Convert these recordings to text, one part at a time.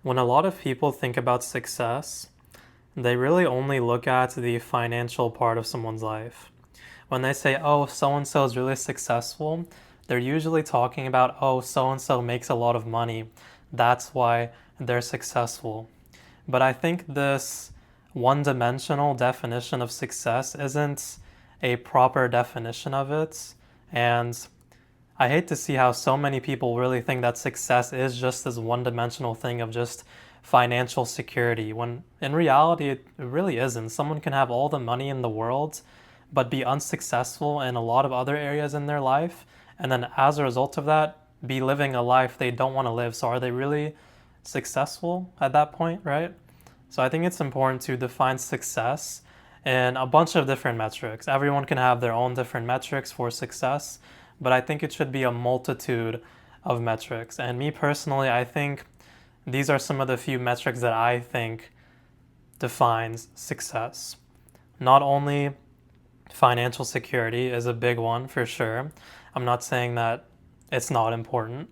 When a lot of people think about success, they really only look at the financial part of someone's life. When they say, oh, so and so is really successful, they're usually talking about, oh, so and so makes a lot of money. That's why they're successful. But I think this one dimensional definition of success isn't a proper definition of it. And I hate to see how so many people really think that success is just this one dimensional thing of just financial security, when in reality, it really isn't. Someone can have all the money in the world, but be unsuccessful in a lot of other areas in their life. And then as a result of that, be living a life they don't want to live. So are they really successful at that point, right? So I think it's important to define success in a bunch of different metrics. Everyone can have their own different metrics for success, but I think it should be a multitude of metrics. And me personally, I think these are some of the few metrics that I think defines success. Not only financial security is a big one for sure. I'm not saying that it's not important.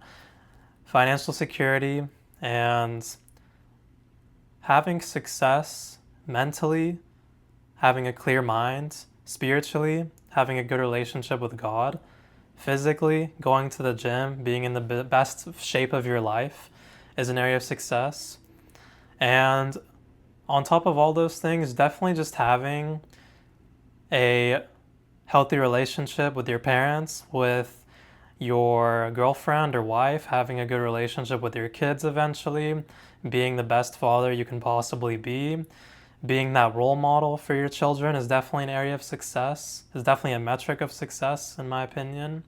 Financial security and having success mentally, having a clear mind, spiritually, having a good relationship with God, physically, going to the gym, being in the best shape of your life is an area of success. And on top of all those things, definitely just having a healthy relationship with your parents, with your girlfriend or wife, having a good relationship with your kids eventually, being the best father you can possibly be, being that role model for your children is definitely an area of success, is definitely a metric of success in my opinion.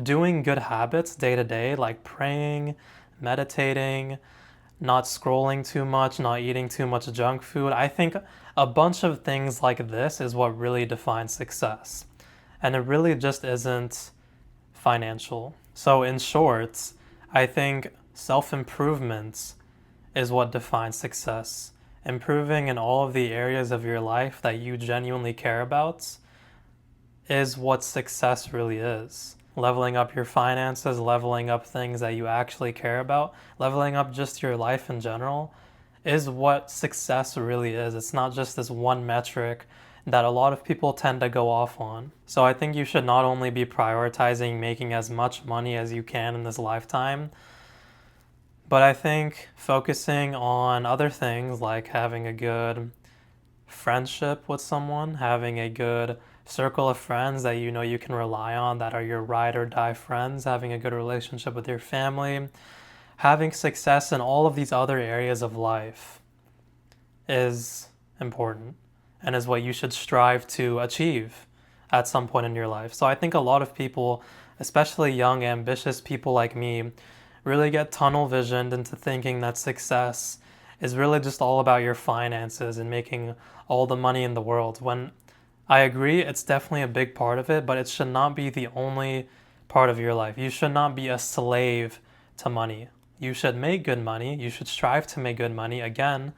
Doing good habits day to day, like praying, meditating, not scrolling too much, not eating too much junk food. I think a bunch of things like this is what really defines success. And it really just isn't financial. So, in short, I think self improvement is what defines success. Improving in all of the areas of your life that you genuinely care about is what success really is. Leveling up your finances, leveling up things that you actually care about, leveling up just your life in general is what success really is. It's not just this one metric that a lot of people tend to go off on. So I think you should not only be prioritizing making as much money as you can in this lifetime, but I think focusing on other things like having a good friendship with someone, having a good circle of friends that you know you can rely on, that are your ride or die friends, having a good relationship with your family, having success in all of these other areas of life is important and is what you should strive to achieve at some point in your life. So I think a lot of people, especially young, ambitious people like me, really get tunnel visioned into thinking that success is really just all about your finances and making all the money in the world. When I agree, it's definitely a big part of it, but it should not be the only part of your life. You should not be a slave to money. You should make good money. You should strive to make good money again,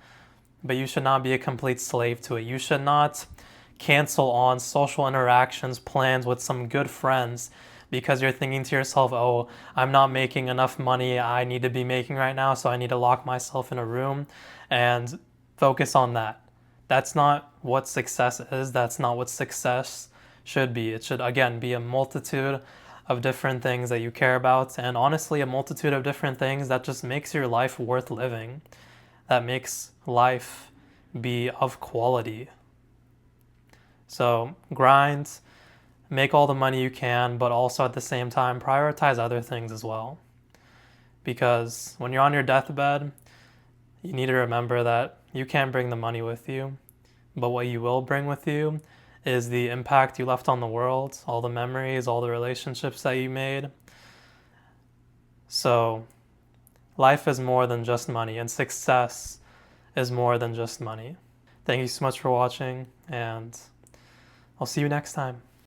but you should not be a complete slave to it. You should not cancel on social interactions, plans with some good friends because you're thinking to yourself, oh, I'm not making enough money I need to be making right now, so I need to lock myself in a room and focus on that. That's not what success is. That's not what success should be. It should, again, be a multitude of different things that you care about, and honestly, a multitude of different things that just makes your life worth living, that makes life be of quality. So grind, make all the money you can, but also at the same time, prioritize other things as well. Because when you're on your deathbed, you need to remember that you can't bring the money with you, but what you will bring with you is the impact you left on the world, all the memories, all the relationships that you made. So life is more than just money, and success is more than just money. Thank you so much for watching, and I'll see you next time.